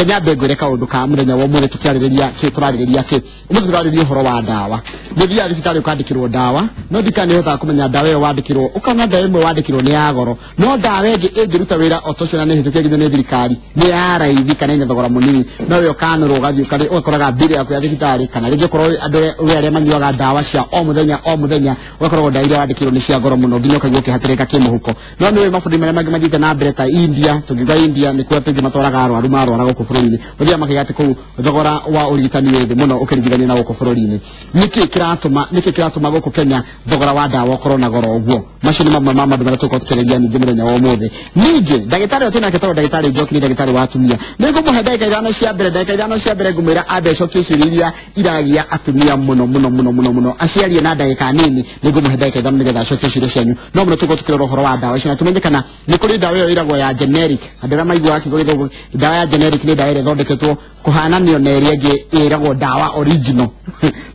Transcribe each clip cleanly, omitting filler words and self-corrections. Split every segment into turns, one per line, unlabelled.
Kenya begore ka undu ka muthenya wa mure tukiaririria ke umuthigaririria horo wa dawa ni bia thibitari ukandikirwo dawa no dikani hota kumenya dawa yo wandikirwo ukana dawa imwe wandikirwo ni ya goro no dawa ingi ingiruta wira otoshona ni hituke nginya ni thirikari ni ya raithi kana ni thogora munini no yo kana rugathi kana ukoraga biri ya thibitari kana ringi korwo andu were manyuaga dawa cia o muthenya ukorwo dawa ira wandikirwo ni cia goro muno nginya ukagwo kihatirika kimuhuko no ni mafundi mara magi magite na mbere ta India tugiga India ni kwa tugi matwaraga arwaru guku bururi uthia makigati ku thogora wa urigitani wethe muno ukirigithania na guku bururi niki kiratuma guku Kenya thogora wa dawa ukorwo na goro uguo macio ni mamwe ma maundu maria tuko tukiregia ningi muthenya wa mothe ningi ndagitari otina ketoro ndagitari Njoki ni ndagitari wa atumia nigo muhe ndagika ithano cia mbere ngumira abecokie ciriria iragia atumia muno aciarie na ndagika nini nigo muhe ndagika ithano nigetha acokie ciria cianyu no muno tuko tukirora horo wa dawa cina tumenyekana ni kuri dawa yo iragwo ya generic andira maigua akigorithwo dawa ya generic ni dawa ire thondeketwo kuhananio na iria ingi iragwo dawa original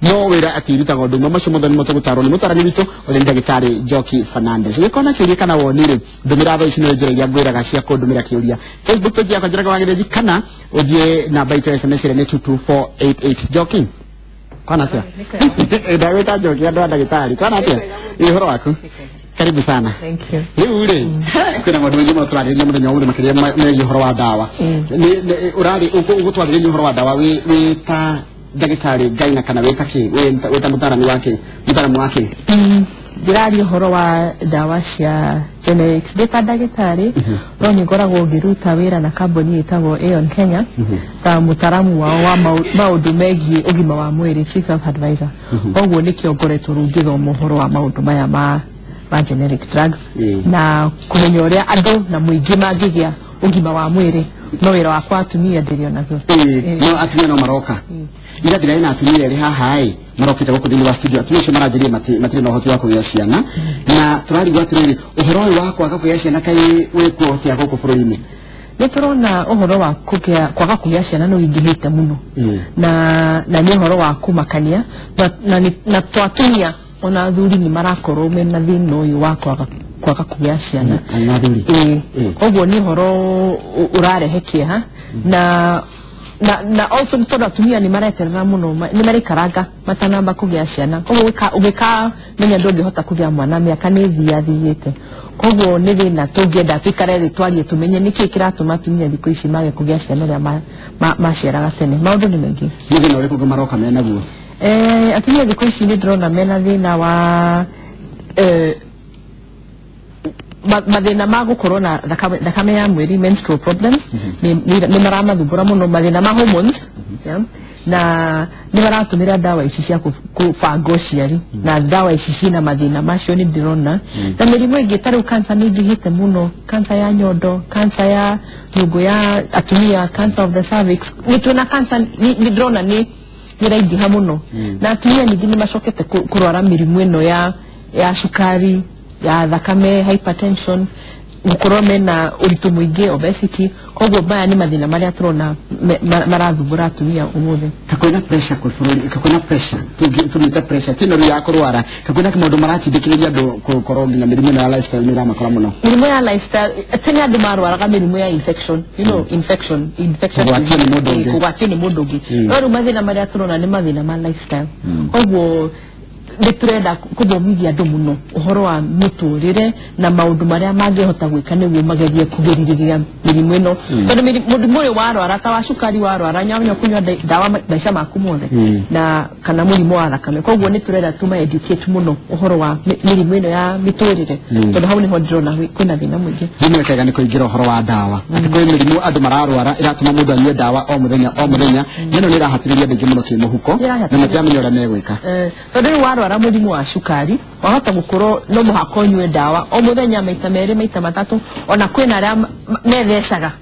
no wira atiruta gondu no macio muthoni mutugutaro ni mutarani witu uri ndagitari Njoki Fernandez gikona kiuria kana wonire ndumira tha ici no njira iria ngwiraga cia kundumira kiuria Facebook page yakwa njiraga wagirezi kana uthie namba itu SMS ni 22488 Njoki kana tia ndagita Njoki andu ndagitari kana tia ihoro waku karibu sana.
Thank you.
Ni ule. Kuna maundu mengi mutwaririria muthenya wa makiria megiĩ uhoro wa dawa. Ni urari ugutwaririria uhoro wa dawa wi ta ndagitari Gaina kana wi ta ki wi ta mutaramu wake.
Ndiraria uhoro wa dawa cia generics ndita ndagitari no ngoragwo ngiruta wira na kambuni itagwo Aeon Kenya ta mutaramu wao wa maundu megiĩ ugima wa mwiri, chief health advisor. Koguo nikio ngoretwo ngithoma uhoro wa maundu maya ma generic drugs na kumenya uria andu na muingi mangigia ugima wa mwiri no wira wakwa atumia ndirio naguo
no atumia no maroka ira ndira ina atumia ri haha marokite guku thini wa studio atumia cio maranjirie matiri na uhoti wa kugia ciana na turarigwa atiriri uhoro uyu wa kwaga kugia ciana kai wikuo tia guku bururi-ini
ni turona uhoro wa kwaga kugia ciana no ingihite muno na ni uhoro wa kumakania na twatumia ona athuri ni marakorwo mena thina uyu wa kwaga kugia ciana koguo ni horo urarehe kieha na also tondu atumia ni mareterera muno ni marikaranga matanamba kugia ciana koguo ugika menya ndungihota kugia mwana miaka ni thiathiyite koguo ni thina tungienda twikare twarie tumenye niki kiratuma atumia thiku ici mage kugia ciana ria maciaraga tene maundu ni mengi
ni thina uriku maroka mena guo
atumia thiku ici ni ndrona mena thina wa mathina ma gukorwo na thakame ya mweri, menstrual problems ni maramathumbura muno, mathina ma hormones na ni maratumira dawa ici cia kubanga uciari na dawa ici cina mathina macio ni ndirona na mirimu ingi tariu cancer ni ngihite muno, cancer ya nyondo, cancer ya nyungu ya atumia, cancer of the cervix, ni tuna cancer ni ndirona ni raingiha muno na atumia ningi ni macokete kurwara mirimu ino ya sukari, ya thakame, hypertension, gukorwo mena uritu muingi, obesity. Koguo maya ni mathina maria turona marathumbura atumia umuthi.
Kakwina pressure ku bururi, kakwina pressure tumita pressure tino ya kurwara, kakwina kimundu maratindikiriria andu gukorwo nginya mirimu ya lifestyle ni ramakora muno.
Mirimu ya lifestyle tena andu marwaraga mirimu ya infection, infection kugwatini mundu ungi. No mathina maria turona ni mathina ma lifestyle. Koguo nditurenda kuthomithia andu muno uhoro wa muturire na maundu maria mangihota gwika niguo magerie kugiririria mirimu ino tondu mundu uyu warwara ta wa cukari warwara nyanya kunywa dawa maisha maku mothe na kana murimu wa thakame. Koguo ni turenda tuma educate muno uhoro wa mirimu ino ya miturire tondu hau niho ndirona kwina thina mwingi.
Thimwe kega ni kuingira uhoro wa dawa ati kwi mirimu andu mararwara iratuma mundu anyue dawa o muthenya ino ni rahatiriria andu muno kimuhuko na matiamenya uria megwika
tondu warwara murimu wa cukari wahota gukorwo no muhaka unyue dawa o muthenya maita meri maita matatu, ona kwina aria methecaga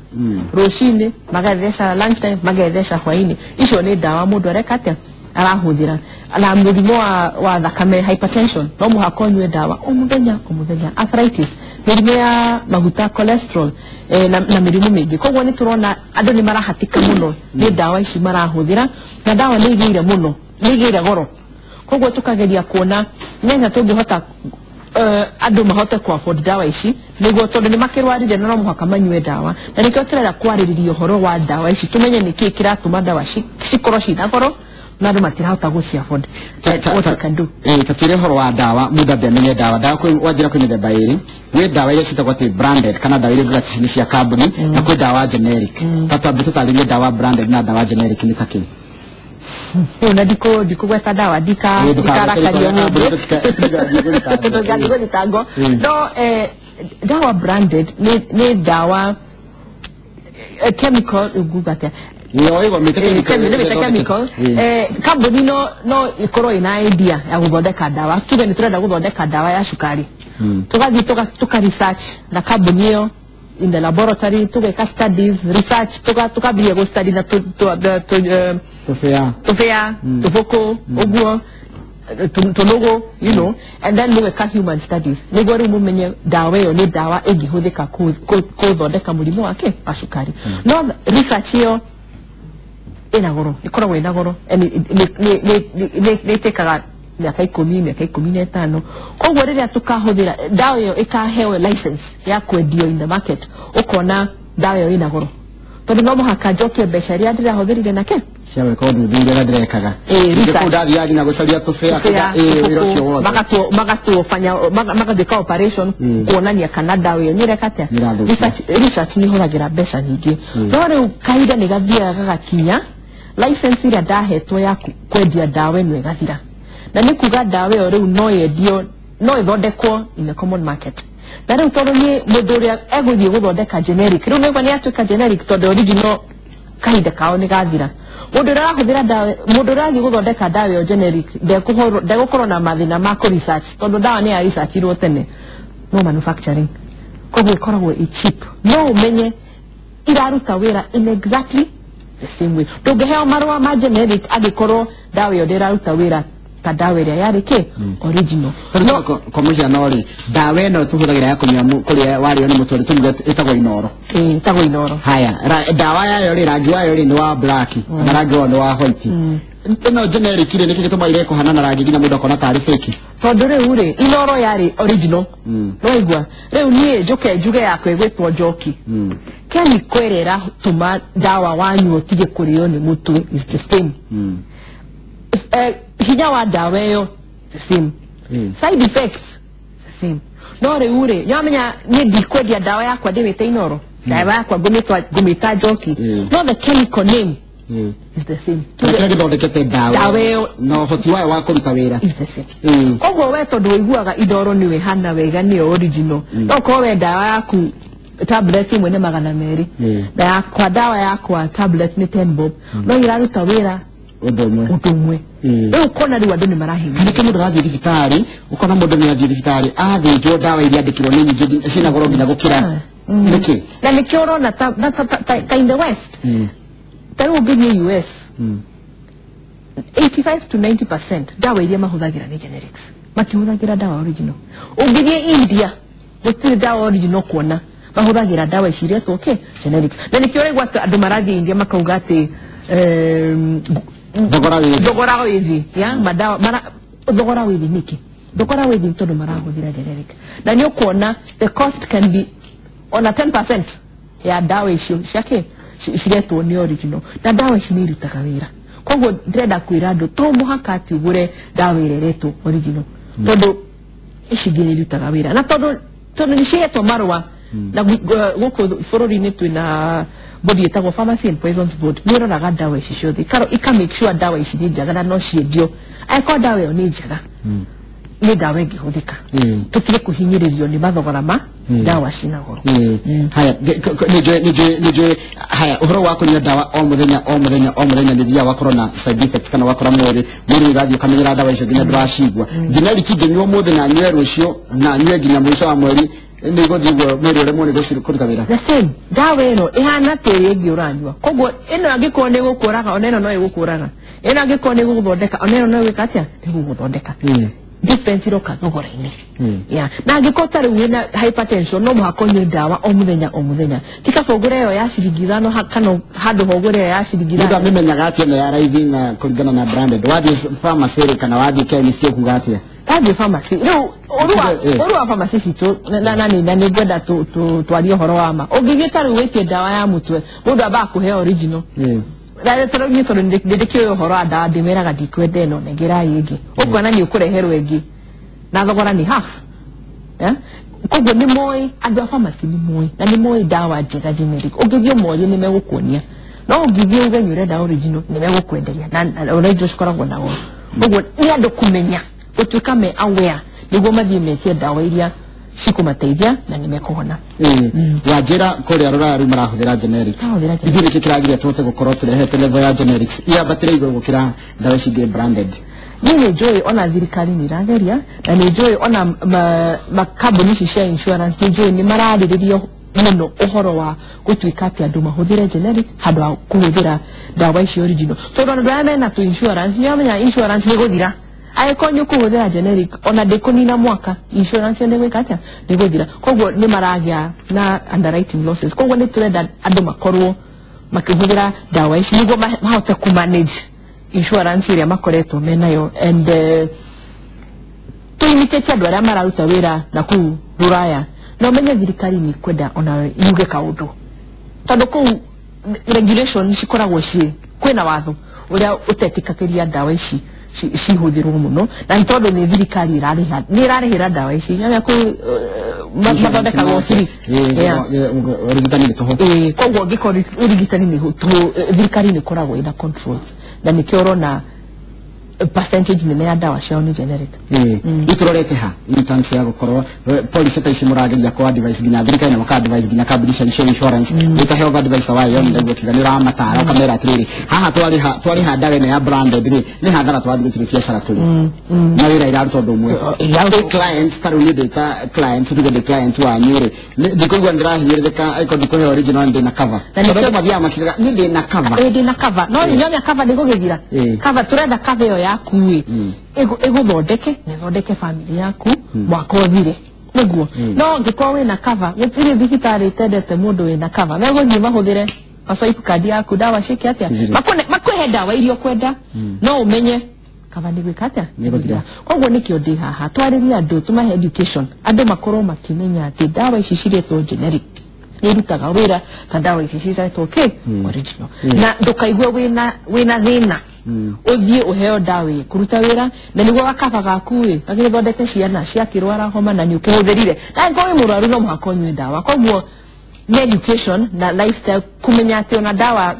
rucini magatheca, lunch time magatheca hwaini. Icio ni dawa mundu areka atia arahuthira. Na murimu wa thakame, hypertension, no muhaka unyue dawa o muthenya. Arthritis, mirimu ya maguta, cholesterol na mirimu mingi. Koguo ni turona andu ni marahatika muno ni dawa ici marahuthira na dawa ni igire muno, ni igire goro. Koguo tukageria kuona nyenga tungihota andu mahote ku afford dawa ici niguo tondu ni makirwarire no muhaka manyue dawa na nikio turera kwaririria horo wa dawa ici tumenye niki kiratuma dawa cikorwo cina goro na andu matirahota guci afford what can do
tatire horo wa dawa muda benye dawa ko wajira ko mithemba iri we dawa ile citagwo ati branded kana dawa ile gratini cia company na ko dawa generic tata bitu tali dawa branded na dawa generic ni taki
na diko gweta dawa dikarakaria mundu gani tango no dawa branded ni dawa chemical ugugate
yo
chemical company no ikoro ina idea ya guthondeka dawa tuge ni turenda guthondeka dawa ya shukari tugathi tuka research na company yo in the laboratory tugeka studies research tukabie go study na tufoko oguo tulogo you know and then look at human studies nigori mumenye dawa yo ni dawa egihudika ko thondeka murimu wake ashukari no research yo inagoro ikoragwo inagoro ni tekaga miaka 15 koguo riria tukahuthira dawa yo ikahewe license ya kwendio in the market ukona dawa yo inagoro tondu no muhaka njoke mbeca ria ndirahuthirire nake
ciawe ko ndire ndirekaga
research
ndathi yathi na gucaria tufea
magathika operation kuonania kana dawa yo nirekatia research ni huragira mbeca nyingi no riu kaida ni gathia gagakinya license ira ndahetwo ya kwendia dawa eno igathira na nikuga dawa yo riu no yendio no ithondekwo in the common market na riu tondu ni mundu uria eguthie guthondeka generic riu ni atuika generic tondu original kaida kao ni gathira mundu urahuthira dawa mundu urathi guthondeka dawa yo generic ndekukorwo na mathina ma ku research tondu dawa ni ya research irwo tene no manufacturing koguo ikoragwo cheap no umenye iraruta wira in exactly the same way tungeheo marua ma generic agikorwo dawa yo ndiraruta wira ta dawa iria yari ke original
no commercial nori dawa eno tuhuthagira ya kunywa kuri wari yo ni muturi tumuge itagwo inoro
itagwo inoro
haya dawa yayo ri rangi wayo ri ni wa black na rangi wa white ino generic ri niki gituma ile kuhanana rangi nginya mundu akona tari fake
tondu riu ri inoro yari original no igwa riu nie njuge yakwe gwitwo njoki kani kwerera tuma dawa wanyu tige kurio ni mutu is the same hinya wa dawa yo the same side effects the same no riu ri nyamenya ni dikwedia dawa yakwa ndimite inoro dawa yakwa gumita njoki no the chemical name is the same
tuge ndondekete dawa yo no hoti wayo wa kuruta wira
is the same koguo we tondu iguaga idoro niwe hana wega ni original no ko we dawa yaku tablet imwe ni 200 na kwa dawa yakwa tablet ni 10 bob no iraruta wira udumwe ukona ri wadu ni marahinga niki mundu rathi thibitari ukona mundu ni athi thibitari athijwo dawa iria ndikirwo ni nyingi cina goro nginya gukira niki na niki urona ta in the west taru nginya US 85 to 90% dawa iria mahuthagira ni generics matihuthagira dawa original ungirie India gutiri dawa original kuona mahuthagira dawa iciretwo okay generics na niki uregwa andu marathi India makauga ati dogora withi ya madawa dogora withi niki dogora withi tondu marahuthira generic na ni ukuona the cost can be on a 10% ya dawa icio ciake ciretwo ni original na dawa ici ni irutaga wira koguo ndĩrenda kwĩra andũ to mũhaka ati ũgũre dawa ireretwo original tondu ici ingĩ nĩ irutaga wira na tondu nĩ cihetwo marũa na gũkũ bũrũri-inĩ twĩna body itagwo Pharmacy and Poisons Board nĩ ĩroraga dawa ici ciothe ika make sure dawa ici nĩ njega na no ciendio angĩkorwo dawa ĩyo nĩ njega ni dawa ĩngĩhũthĩka tũtige kũhinyĩrĩrio nĩ mathogora ma dawa cina goro haya nĩnjũĩ haya ũhoro wa kũnyua dawa o mũthenya nĩ thia wakorwo na side effects kana wakora mwĩrĩ ũgathiĩ ũkamenyera dawa icio nginya ndũracigua generic ingĩnyua ũmũthĩ na nyue rũciũ na nyue nginya mũico wa mweri nĩ gũthiguo mwĩrĩ ũremwo nĩ kũruta wĩra the same dawa ĩno ĩhana tĩri ĩngĩ ũranyua koguo ĩno angĩkorwo nĩ gũkũraga ona ĩno no ĩgũkũraga ĩno angĩkorwo nĩ gũgũthondeka ona ĩno no ĩgwĩka atĩa nĩ gũgũthondeka difference roka thogora-inĩ na angĩkorwo tarĩ wĩna hypertension no mũhaka ũnyue dawa o mũthenya tikaba ũgũre ĩyo ya ciringi 5 kana handũ ha ũgũre ĩyo ya ciringi 5 mũndũ amĩmenyaga atĩa ĩno ya raithi na kũringana na branded wathiĩ pharmacy kana wathiĩ chemist kuga atĩa That's the pharmacy. No, oruwa pharmacy sito na ni gweda to ali horo ama. Ogigeta ruwete dawa ya mutwe. Mudu aba ku he original. Dale toro ni toro de kyo horo ada de mera ga dikwede no negera yegi. Okwana ni okureherwa egi. Na thogora ni half. Kogo ni moi adwa pharmacy ni moi. Na ni moi dawa jega generic. Ogivyo moi ni megukonia. No ogivyo ugenyure dawa original ni megukwenderia. Na orejo skora gona wo. Ogo ni ando kumenya. Utukame aware niguo mathie metie dawa iria cikumateithia na nimekuhona
wajira kuri arora ru marahuthira generic igire kikiragiria tote gukorwo turehete level ya generic ya batire igwe gukira dawa cige branded
ni joy ona thirikari ni rageria na ni joy ona makambuni cia insurance ni joy ni marariririo muno uhoro wa gutuika ati andu mahuthire generic handu wa kuhuthira dawa ici original so ndo mena to insurance ni amenya insurance ni guthira aikonyo kuhuthira generic ona dekonina mwaka insurance ndewe kacha ndegodira kogwo ni maragia na underwriting losses kogwo ni turenda andu makorwo makihuthira dawa ici nigo mahota ku manage insurance iria makoretwo menayo and to imitate andu aria mararuta wira na ku ruraya no menye thirikari ni kwenda ona yuge kaundu tondu ku regulation cikoragwo kwina watho uria utetikakiria dawa ici cihuthirwo muno na ntondo ni thirikari irarihira dawa ici nyamya ku mathondeka gociri
urigitani gitoho
kogwo ngikori urigitani ni thirikari ni koragwo ina control na nikiorona percentage nene ya dawa ciao ni generic iturorete ha intansi ya gukorwo police ta icimuragiria kwa advice ginya thirikari na maka advice ginya kabudisha insurance itahewa advice wa yo ndio kiganira matara kamera atiriri haha twari ha dawa ya branded ni hadara twathire biashara tuli na wira ira ruto ndumwe clients taruni data clients tugo de clients wa nyure ndikugwa ndirahinyereka iko ndiko he original ndi na cover so mabia makira ndi na cover no nyonya cover ndikugira cover turenda cover yaku iguthondeke nethondeke family yaku mwaka uthire niguo no ngikwa wina cover gutire thibitari tendete mundu wina cover meguthie mahuthire swipe card yaku dawa shike atia makwehe dawa irio kwenda no umenye cover ni gwikatia niguthira kogwo nikio ndi haha twariria andu tumahe education andu makorwo makimenya ati dawa ici ciretwo generic irutaga wira ta dawa ici ciretwo original na ndukaigwe wina thina uthie uheo dawa kuruta wira na niguo wakaba gaku agithondeke ciana ciakirwara homa na nyuke huthirire na ngowe muraru no muhakonywe dawa kogwo ni education na lifestyle kumenya ati ona dawa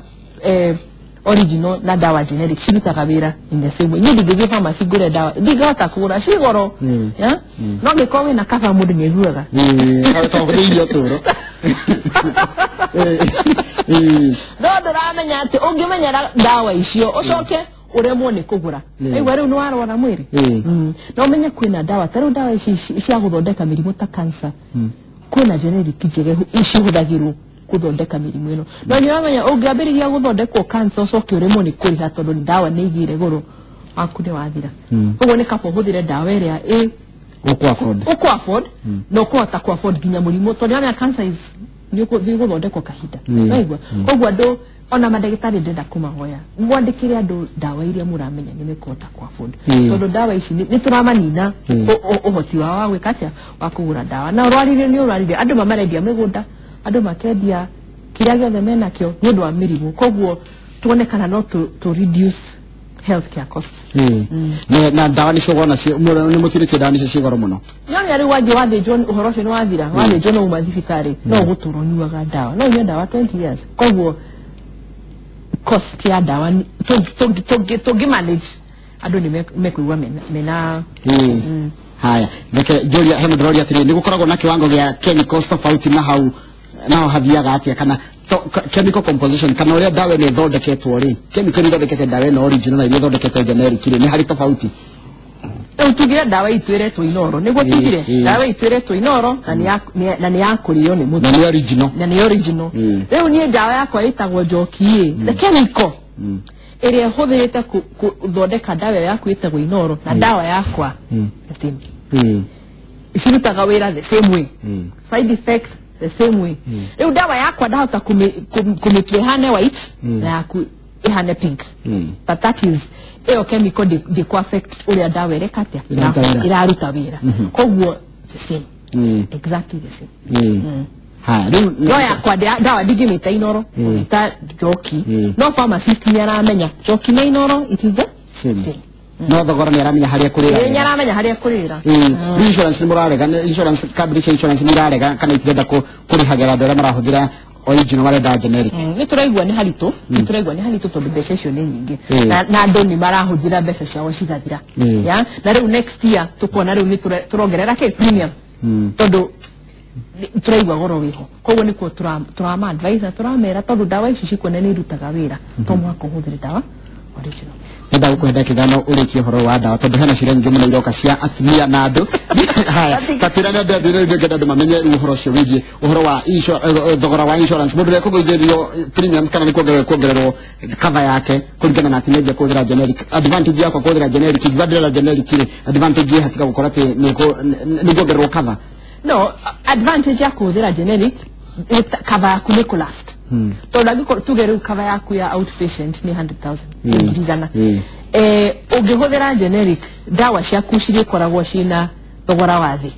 original na dawa generic cirutaga wira in the same way ni digige pharmacy gure dawa digata kugura cigoro ya no ngikowe na kaba mundu ni eguaga
tawhirio turo
ndo ramenya ati ungimenya dawa icio ucoke uremwo ni kugura aigwa riu ni warwara mwiri no menye kwina dawa taru dawa ici cia guthondeka mirimu ta cancer kwina generic njege ici huthagirwo kuthondeka mirimu ino no nyamenya ungiambiriria guthondekwo cancer ucoke uremwo ni kuriha tondu dawa ni igire goro aku ni wathira uguo ni kabo huthire dawa iria uko afford no kuhota ku afford ginya murimu tondu nyamenya cancer is niko guthondekwo kahinda aigwa koguo andu ona madagitari ndenda kumahoya mwandikire andu dawa iria muramenya nimekuhota ku afford tondu dawa ici ni turamanina uhoti wa gwikatia wa kugura dawa na urwarire ni urwarire andu mamarendia migunda andu makendia kiria giothe menakio ni undu wa mirimu koguo tuonekana no to reduce healthcare costs
na dawa ni shogona ni mutirike dawa ni shigoro muno
nyanya ri wathi John uhoro cio wathira wathi John uma thibitari no guturo nyuaga dawa no dawa 20 years koguo cost ya dawa to manage andu ni mekuigwa mena
haya ndeke Julia hemu droria tiri ni gukoragwo na kiwango gia chemicals tofauti na hau nao hathiaga atia kana chemical composition kana uria dawa ni thondeketwo ri chemical ni thondekete dawa no original na ni thondekete generic ri ni hari tofauti
tugire dawa itwiretwo inoro niguo tugire dawa itwiretwo inoro na ni yakurio ni mutu na ni original riu ni dawa yakwa itagwo njoki the chemical iria huthirite kuthondeka dawa yaku itagwo inoro na dawa yakwa cirutaga wira the same way side effects the same way riu dawa yakwa ndahota kumitwe hane white na yaku ihane pink but that is eo chemical de kwa affect ule dawa ile kati ila rutawira kogwo the same exactly the same
ha
no ya kwa dawa digimita inoro ita joki no pharmacist ni aramenya joki na inoro it is the same
no thogora ni aramenya haria kurira
ni aramenya haria kurira
insurance ni murarega insurance company insurance ni rarega kana itirenda kurihagera ndora marahuthira original wale da generic
ni turaigwa ni harito tondu mbeca icio ni nyingi na andu ni marahuthira mbeca ciao cigathira ya na riu next year tukona riu ni turongerera ke premium tondu turaigwa goro wiho koguo nikuo turama advisor turamera tondu dawa ici cikone ni irutaga wira to mwako huthire dawa original
nda ukwenda kithano uriki horo wa dawa tondu hena cirengi muno iroka cia atumia na andu haya tatira na ndire ngenda mamenye uhoro cio wigi uhoro wa thogora wa insurance mundu rekugithirio premium kana ni kuongererwo cover yake kulingana na timeje kuthira generic advantage yako kuthira generic ibadala generic advantage hatika gukora te ni kuongererwo cover
no advantage yako kuthira generic cover yako ni last tondu angiko tugeru cover yaku ya outpatient ni 100,000 ngirigana ugihuthira generic dawa ciaku cirikoragwo cina thogora wa thi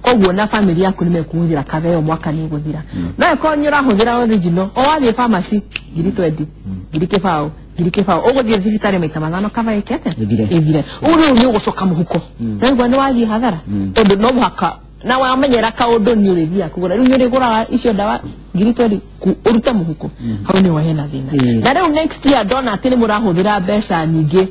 koguo na family yaku nimekuhuthira cover yo mwaka ni guthira no ekonyura huthira original o wathi pharmacy ngiri 20 ngiri kifao uguthira thibitari maita mathano cover ikete ithire uru ni ugucoka muhuko naigwa ni wathi hathara tondu no muhaka na wamenyera kaundu ni urithia kugura riu ni gura icio dawa ngiri 20 uruta muhuko hau ni wahena thina na riu next year dona atini murahuthira mbeca nyingi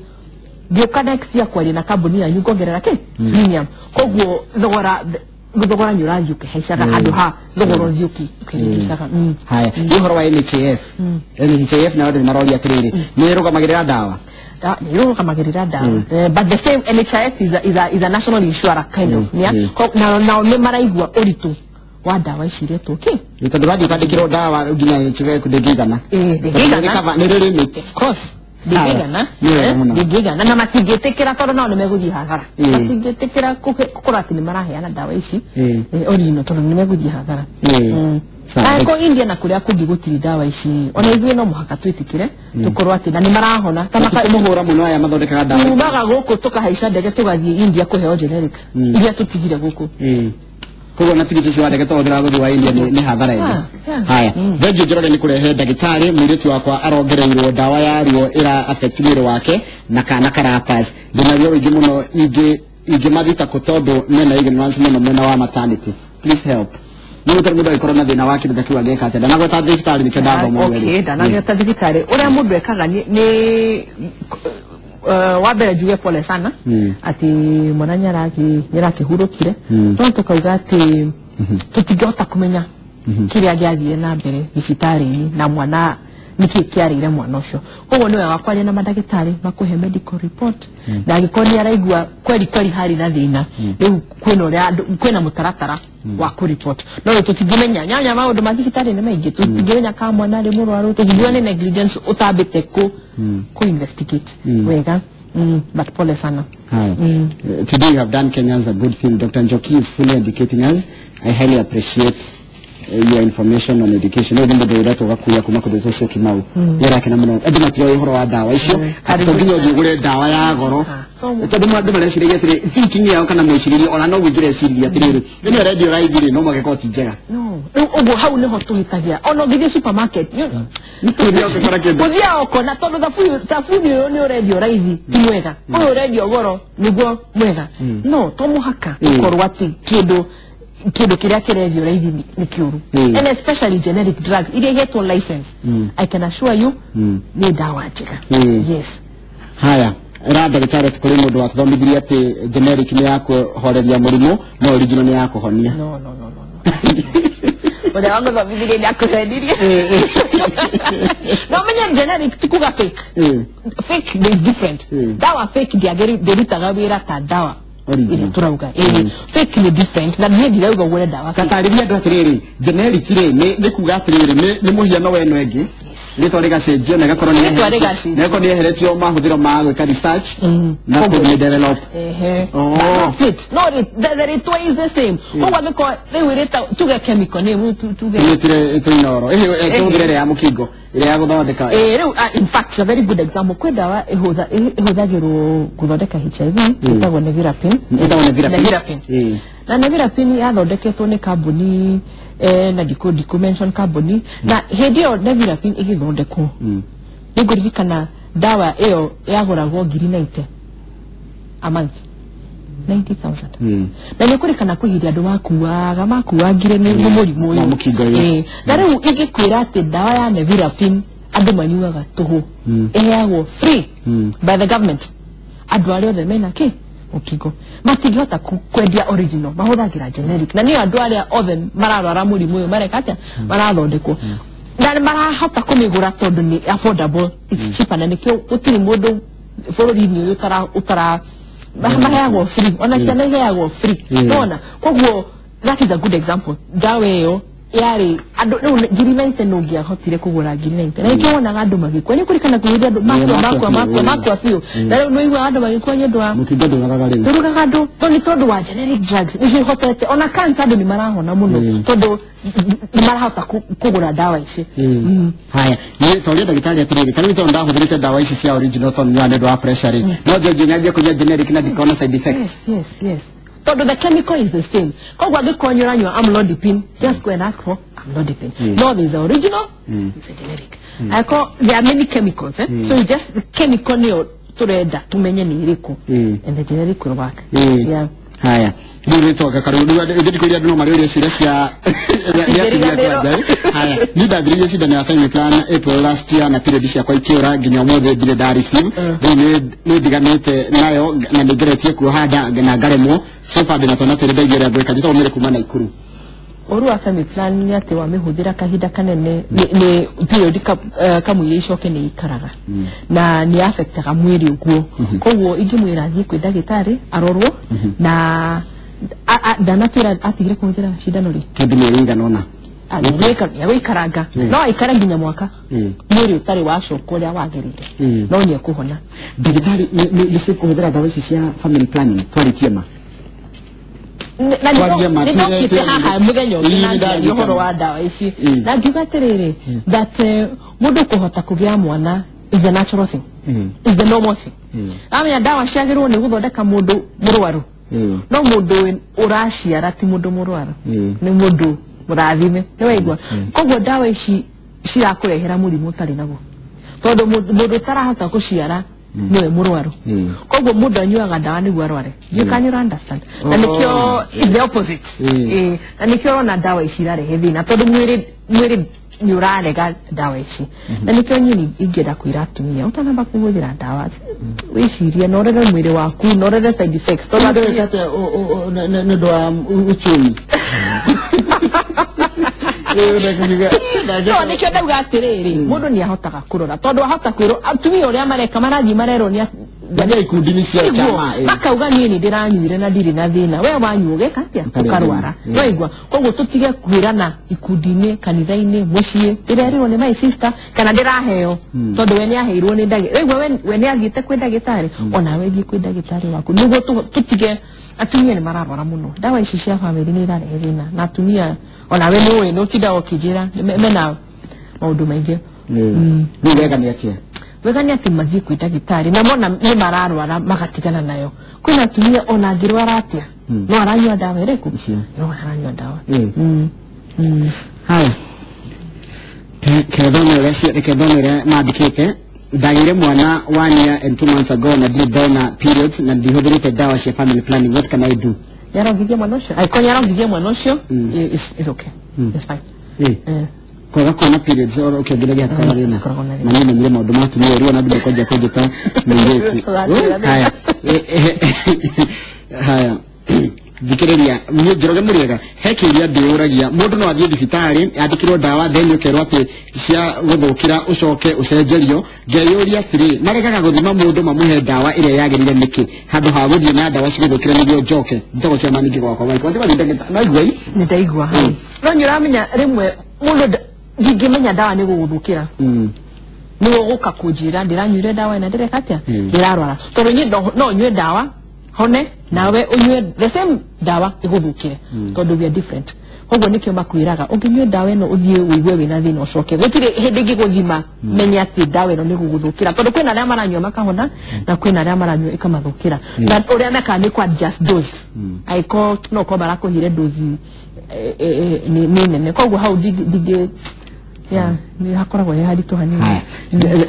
gioka next year kwari na kambuni ya nyugongerera ke premium koguo thogora nyuranjuke haicaga handu ha thogora njuki ukirisaga
haya ihoro wa NHIF na wale maroria atiriri ni rugamagirira dawa
rugamagirira dawa but the same NHIF is a national insurer kind of na me maraigwa uritu wa dawa icire tuki
tondu bathi kwandikirwo dawa nginya chige kudigigana ni riri ni
of course digigana na matigetekera tondu nao nimeguthii hathara matigetekera kukora ati ni maraheana dawa ici orino tondu nimeguthii hathara ko India na kuria kungi gutiri dawa ici ona ithuĩ no muhaka twitikire tukorwo ati na ni marahona
tamaka muhura muno aya mathondekaga dawa
umaga guku tukahaica ndege tugathii India kuheo generic iria tutigire guku
koguo na tigiti cio ndege twathira guthi wa India ni hathara ino haya venje njorore ni kurehe ndagitari mwiritu wakwa arongereirwo dawa ya ruo ira affect mwiri wake na kana karapas ndina ruo rugi muno ingi mathita kutondu mena ignorance muno mena wa maternity please help ni utar mudo ikoro na thina wake ndaki wageka ate na gweta thibitari nikyo ndabo mwe
okay dana gweta thibitari uria mundu ekaga ni wabere juwe pole sana ati mwananya nyaraki-hurukire no tukauga ati tutigota kumenya kiria giathie na mbere thibitari na mwana niki kiarire mwana ucio koguo niwe wakwaria na madagitari makuhe medical report na gikoni araigua kweli hari na thina riu kwina mutaratara wa ku report no tutigimenya nyanya maundu ma thibitari ni maingi tutigimenya kama mwana ari murwaru tutigimenya ni negligence utambite ku investigate wega but pole sana
today you have done Kenyans a good thing. Dr. Njoki is fully educating us. I highly appreciate your information on education. No ndimbo ndio watu wakuya kuma kwa social kimau yara kana muno adima tiro ihoro wa dawa icio atongiyo jugure dawa ya goro tondu mwandu mareciria atiri thinking yao kana mwiciria ona no wigire ciria atiri ni radio raigire no magekoti njega
ugo hau niho tuhitagia ono githie supermarket kuthia okona tondu tafuni ni radio raithi ti mwega uyu radio goro niguo mwega no tomuhaka korwa ati kido kiria kiredio raithi ni kiuru and especially generic drugs ile get on license I can assure you ni dawa njega yes
haya rada gitare tukuri mundu wa thomithia ati generic ni yako horeria murimu no original ni yako honia
no wala wangu wa biblia ni yako saidiria no menya generic tikuga fake fake is different dawa fake dia rutaga wira ta dawa ile turauga fake ni different na nie dirauga wala dawa
kataribia ndo atiriri generic ni kuga atiriri ni muhiano weno engi ni twarega cenjio na gakorwo ni ko ni eheretio mahuthiro ma gwika research na ku develop
no the ritual is the same kwa giko riu rita tuge chemical ni tuge
tire inoro tuhugire ya mukingo ile ya guthondeka
in fact a very good example kwe dawa ihũthagĩrwo guthondeka HIV itagwo Nevirapine na Nevirapine yathondeketwo nĩ kambuni na ndiko mention kambuni na hĩndĩ ĩyo Nevirapine igĩthondekwo nĩngũririkana dawa ĩyo yagũragwo 90 a month 90,000 na nĩkũrĩkana kũgiria andũ makuagire nĩ mũrimũ ũyũ na rĩu ingĩkwĩra atĩ dawa ya Nevirapine andũ manyuaga tũhũ ĩheagwo free by the government andũ arĩa othe mena mũkingo matingĩhota kwendia original mahũthagĩra generic na nĩ andũ arĩa othe mararwara mũrimũ ũyũ mareka atĩa marathondekwo na marahota kũmĩgũra tondũ nĩ affordable it's cheaper na nĩkĩo gũtirĩ mũndũ bũrũri-inĩ ũyũ ũtara maheagwo free ona ciana iheagwo free nona koguo that is a good example dawa ĩyo yari andũ rĩu ngiri no ngĩahotire kũgũra ngiri na nĩkĩo wonaga andũ magĩkua nĩ kũrikana kũhũthia andũ makua biũ na rĩu nĩigua andũ magĩkua nĩ ũndũ wa mũkingo ndũragaga andũ nĩ tondũ wa generic drugs nĩcihotete ona cancer andũ nĩ marahona mũno tondũ nĩ marahota kũgũra dawa ici
haya nĩ tondũ ndagĩtarĩ atĩrĩrĩ tarĩu tondũ ndahũthĩrĩte dawa ici cia original tondũ nĩ andũ wa pressure no nginya kũnyua generic na ndikona side effects
yes Todo the chemical is the same. Kogu agikonyora nywa amlodipine, just go and ask for amlodipine. No, there's the original, it's a generic. There are many chemicals, so you just the chemical niyo tureda tumenye ni iriko, and the generic will work. Yeah.
Haya. Ndio toka karibu ndio kulia ndio malio ya haya ni dadriye shida na family plan April last year na period ya kwa ikiora ginya mothe dire darisi ni diganete nayo na nigeretie kuhada na garemo sofa de natona tere degere gweka jito omere kuma na ikuru
oru wa family plan ni ate wa mehudira kahida kanene ni period kamuye icoke ni ikaraga na ni affect ka mwiri uguo koguo ingimwira thi kwenda gitari arorwo na danatira atigire kuhudira shida nori
kindu ni ringa nona
ya ikaranga no ikara nginya mwaka mwiri utari wacoko ria wagirire no ni kuhona
digitali ni kuhudira dawa cia family planning twarikiema
na ndio haha mugenyo ni horo wa dawa ici na ngigatirire that mundu kuhota kugia mwana is a natural thing is the normal thing amenya dawa ciagirwo ni guthondeka mundu murwaru no mundu uraciara ti mundu murwaru ni mundu murathime ni waigwa koguo dawa ici cirakurehera murimu utari naguo tondu mundu tarahota kuciara niwe murwaru koguo mundu anyuaga dawa niguo arware you can understand na nikio is the opposite na nikio na dawa ici irarehe thina tondu mwiri ni urarega dawa ici na nikio nyini ingĩenda kwĩra atumia utanamba kũhũthĩra dawa wĩcirie no rere mwĩrĩ waku no rere side effects tondu
nĩ ndwa uchumi
so nikio ndauga atĩrĩrĩ mũndũ nĩ ahotaga kũrora tondu ahota kwĩrwo atumia ũrĩa mareka marathi marerwo nĩ
ndania ikundi cia chama
bakauga niĩ nĩ ndĩranyuire na ndirĩ na thĩna we wanyuoge katia ukarwara no igwa koguo tutige kwĩrana ikundi-inĩ kanitha-inĩ mũciĩ ndĩrerirwo nĩ my sister kana ndĩraheo tondu we nĩ aheirwo nĩ ndagĩtarĩ igwa we nĩ athiĩte kwĩ ndagĩtarĩ ona we thiĩ kwĩ ndagĩtarĩ waku nĩguo tutige atumia nĩ mararwara mũno dawa ici cia family nĩ irarehe thĩna na atumia ona we nĩ ũtinda ũkĩnjĩra mena maũndũ maingĩ
nĩ wega nĩ atia
wega nĩ atĩ mathiĩ kwĩ ndagĩtarĩ na mona nĩ mararwara magatigana nayo kwĩna atumia ona angĩrwara atĩa no aranyua dawa ĩrĩkũ no aranyua dawa
haya kedonere maandĩkĩte ndagĩire mwana 1 year and 2 months ago na ndona periods na ndihũthĩrĩte dawa cia family planning what can I do
yarongithia mwana ũcio aikoni yarongithia mwana ũcio is okay it's fine
kwaga kuona periods or ukiongelea kama rina na mimi ndio maundu matumia rio na ndio koja ta mwenyewe haya haya thikiriria ngiroge muriega hekiria ndiuragia mundu no athie thibitari andikirwo dawa then ukerwo ati cia guthukira ucoke ucenjerio ngeyuria atiri maregaga guthima mundu mamuhe dawa ire yagirire niki handu ha guthie na dawa cia guthukira nigio njoke ndogo cia maningi gwakwa waiko
ni ndaigua no nyuramenya rimwe mundu ngimenya dawa ni guguthukira niwo guka kujira ndiranyuire dawa ina ndireka atia ndirarwara tondu nyi no nyue dawa hone nawe unyue the same dawa iguthukire tondu we are different koguo nikio makwiraga unginywe dawa eno uthie uigwe wina thina ucoke gutire hindi giguthima menya ati dawa eno niguguthukira tondu kwina aria maranywa makahona na kwina aria maranywa ikamathukira na uria meka ni kwa just dose aiko no ko barakuhire dose ni nene koguo hau dige yeah ni hakoragwo he haritu hanini.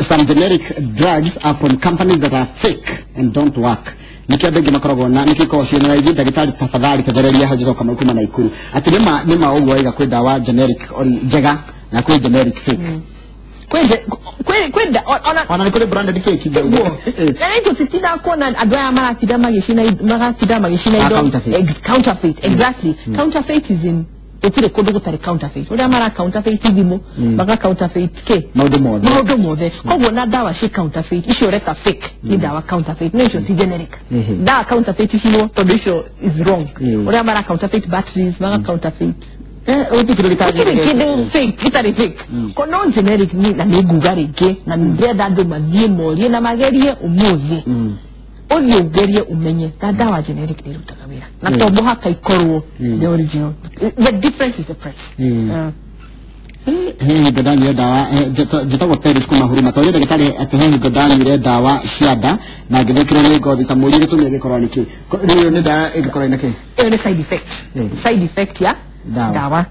Some generic drugs are from companies that are fake and don't work. Nikiabengi makoragwo na nikiko cio na igi dagitari tafadhali tethereria hajiro kama kuma na ikuru ati nima ugwo iga kwenda wa generic ori jega na kwe generic fake kwenda ona nikole branded fake ndio na
ndio sitina kona adwa mara kidama gishina counterfeit exactly counterfeit is in utire kodo gutare counterfeit uri amara counterfeit thimo baka counterfeit ke maudo mothe koguo na dawa shi counterfeit icio reka fake ni dawa counterfeit no icio ti generic da counterfeit icio todo icio is wrong uri amara counterfeit batteries baka counterfeit fake kitari fake kono generic ni na migugari ke na mjeda ndo mathie morie na magerie umuthi othie ugerie umenye dawa generic ni rutaga wira na tombo haka ikorwo the original the difference is the price
godani dawa jitago peris kuma huruma to yede gitari ati godani dawa ciada na githikiro ni godi ta muri tu ni gikorwo niki riyo ni dawa igikorwo niki
ni side effect ya dawa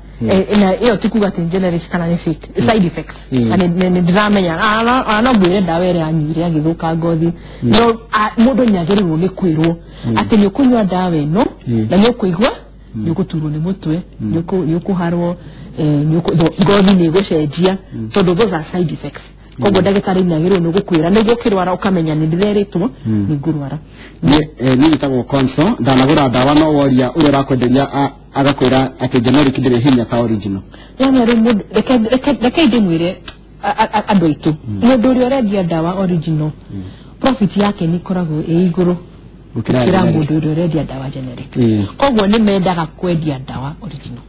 na iyo tikuga ten generic kana ni fake side effects ni dramenya ana bwire dawa ere anyire agithuka ngothi no mundu nyagerirwo ni kwirwo ati ni kunywa dawa ino na ni kuigwa ni kuturwo ni mutwe ni kuharwo ni ngothi ni gucenjia tondu those are side effects koguo dagitari nyagerirwo ni gukwira ni gukirwara ukamenya ni ndireritwo ni ngurwara
ni nitagwo konso ndanagura dawa no woria uri rakwenderia agakwira ati generic ndire hinya ta original
yana ri reka idimwire adoitu mundu uri orendia dawa original profit yake ni koragwo iguru ukira mundu uri orendia dawa generic koguo ni mendaga kwendia dawa original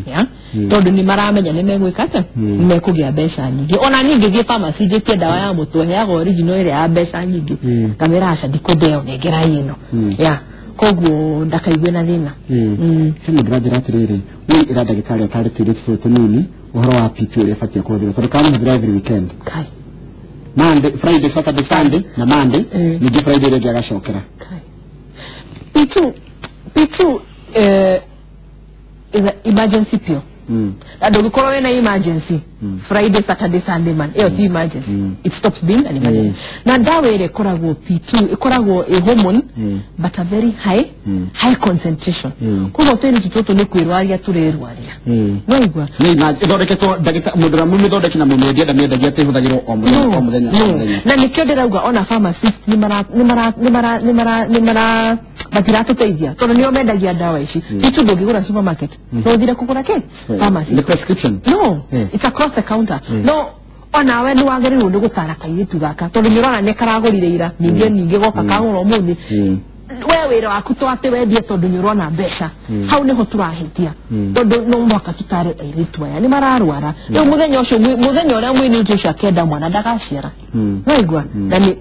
ya tondu ni maramenya ni megwikata ni mekugia mbeca nyingi ona ningi thie pharmacy jitie dawa ya mutwe heaga original ile ya mbeca nyingi kamera aca dikondeo negera ino ya koguo ndakaigwe na thina
hemu drajira atiriri wi ira dagitari atari tirikso tunini uhoro wa pitu ile fatia kwa dhira kama every weekend
kai
Monday Friday Saturday Sunday na Monday ni Friday ile agashokera
kai pitu is an emergency pill ado bikoro na emergency Friday Saturday Sunday man ti emergency it stops being an emergency na dawa ile koragwo P2 ikoragwo a hormone but a very high concentration kuko tena kitoto ni kwirwaria turerwaria no igwa
ni na idodeketo dagita mudura mumidodeki na mumedia da media te huthagiro omuthenya
na nikyo ndirauga ona pharmacist ni mara batirato teithia tono ni omendagia dawa ici P2 ndogigura supermarket no thire kugura ke pharmacy
the prescription
no it's across the counter no ona we ni wagerirwo ni gutara kaitu gaka tondu nyirona ne karagurire ira ninge goka kanguro muthi we wira waku twate wendie tondu nyirona mbeca hau niho turahitia tondu no mwaka tutare airitwa ya ni mararwara no muthenya ucio muthenya uria mwini njuca kenda mwana ndagaciara no igwa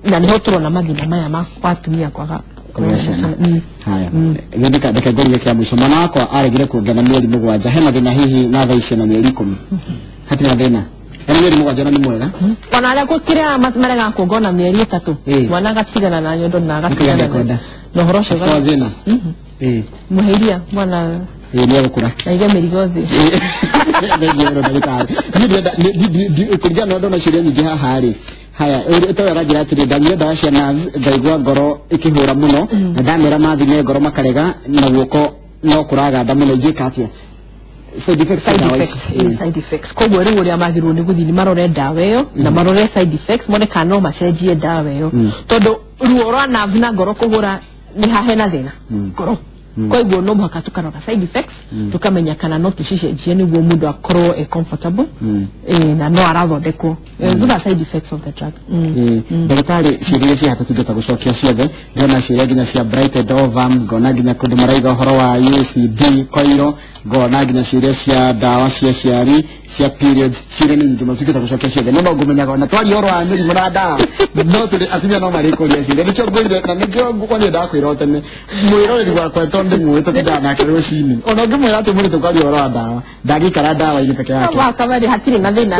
na niho turona mathina maya ma kwatumia kwaga
haya ndika ndakagorire kia mwisho mwana wako aregire kuongana mieri mugwanja hema thina hihi na thaicio na mieri 10 hatina thina mieri mugwanja ni mwega
ona ala kukiria marega kuongana mieri 3 mwana gatigana na nyondo na gatigana no horosho
kwa thina
muheiria mwana
ni gukura
aiga merigothi
ndio ndio kuja no ndo na shiria nyingi hahari haya ito rajira tiri ndamire dawa cia na ngaigwa ngoro ikihura muno na ndamira mathine ngoro makarega na guoko no kuraga ndamuno igikatia side effects koguo riu uria magirwo ni guthini marore dawa iyo na marore side effects mone kana no macenjie dawa iyo tondu ruo rwa nerve na ngoro kuhura ni hahena thina ngoro koiguo no muhaka tukarora side effects tukamenya kana no tucicenjie niguo mundu akorwo comfortable na no arathondekwo those are side effects of the drug ndagitari ciria cia tutungata gucokia ciothe ndona ciria nginya cia brighted ovum ngona nginya kundu maraiga horo wa UCD koiro ngona nginya ciria cia dawa cia ciari cia periods cire ni njuma cikita gucoka ciothe no ngumenyaga na twari oro wa miri murada no tuli atumia no mari kuria ciothe nicho ngwire na nicho ngwani ndakwira tene mwiroreri wakwa tonde mwito kidana kero cini ono ngimwira ati muri tukari oro wa dawa ndagikara dawa ile peke yake
wa kabari hatiri na thina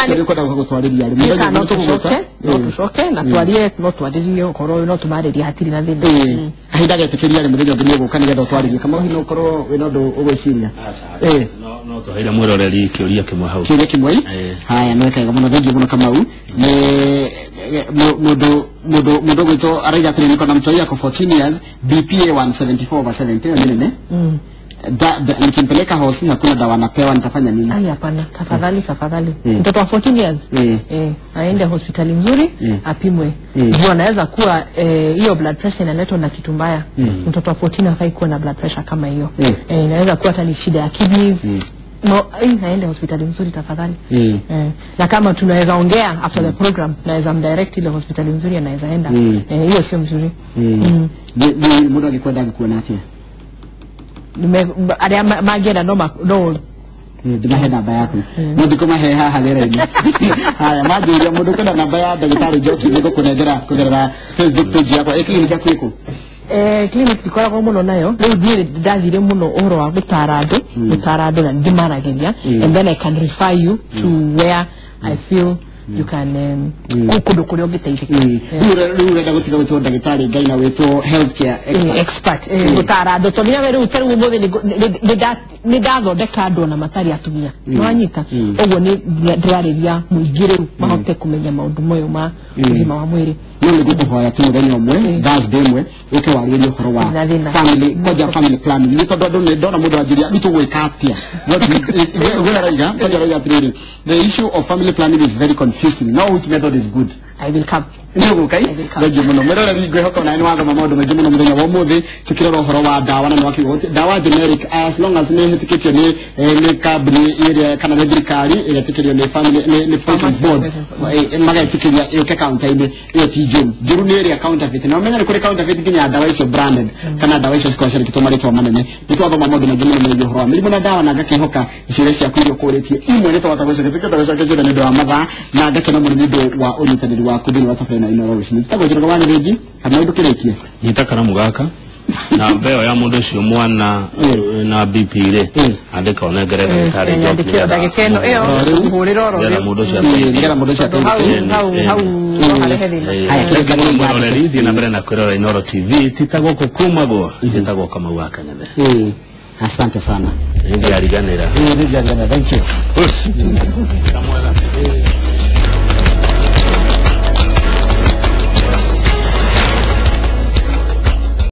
ndikana gutwariria ari
muthenya no tucoke na twarie no twaririe ukoro no tumariria hatiri na thina
ahinda getekeria ari muthenya ngini guka nigetha twaririe kama hino ukoro we no ugwiciria
no tuhaire mwiroreri kiuria kimwe hau
kiuria kimwe haya nwekaga muno thengi muno Kamau mudo gwito araiga tene niko na mtoi yako 14 years BPA 174/70 nene nikimpeleka hosi hakuna dawa napewa nitafanya nini?
Ai hapana, tafadhali. Mtoto wa 14 years aende hospitali nzuri apimwe. Ndio anaweza kuwa hiyo blood pressure inaletwa na kitu mbaya. Mtoto wa 14 hafai kuwa na blood pressure kama hiyo. Inaweza kuwa hata ni shida ya kidneys. No, aende hospitali nzuri tafadhali. Na kama tunaweza ongea after the program, naweza mdirect ile hospitali nzuri anaweza enda. Hiyo sio mzuri.
Ni muda alikwenda kuona afya.
Aria magera no
ndimahe namba yaku mundi kumahe haha rero-ini haya majiria mundu kwenda namba ya ndagitari Joki niko kunengera Facebook page yakwa clinic yaku iko
clinic ikoragwo muno nayo riu thire ndathire muno uhoro wa gutarado na ndimarageria and then I can refer you to where I feel you can kukundu kuri ogiteithika
rurenda gutiga gutwo ndagitari ngai na witwo healthcare
expert gutarado to niwe riu teru muthi ni ndathondeka andu na matari atumia nwanyita ogwo ni ndwariria muingire mahote kumenya maundu moyo ma ugima wa mwiri
no ni gukuhoya tu muthenya umwe birthday imwe uke waririe uhoro wa family planning ni tondu andu ni ndona mundu anjiria bitu gwikatia gwiraiga tondu atiriri the issue of family planning is very confusing. Now which method is good?
I will come.
Ndio okay? Ndio muno merora rigwe hoko na nwa ngama maundu mengi muno muthenya wa muthi tukirora uhoro wa dawa na nwaki wote dawa generic as long as ne hitikitio ni company area kana ne thirikari ire tikitio ni family ni family board maga tikitio yo counter ine yo tijum juru ni area counterfeit na menya ni kuri counterfeit kinya dawa icio branded kana dawa icio kwa kitomari to manene nitwa thoma maundu mengi muno mengi uhoro mirimu na dawa na ngakihoka icire cia kuirio kuritie imwe ni twata gwicio tikitio gwicio kizira ni ndo wa matha na ngakena muno ni ndo wa unyitaniri wa kudini wa tafrena ino roshini tago jiro kwani regi kana ndo kirekie
nitakara mugaka na mbeo ya mundu cio mwana na BP ile andika onegerera tare
ndikira dagikeno iyo uhuriro ro
ya mundu cio
ngera mundu cio
hau
hale ridi na mbere na kwirora Inoro TV titago kukumagwo titago kama waka nyame
asante sana
ndio aliganira
thank you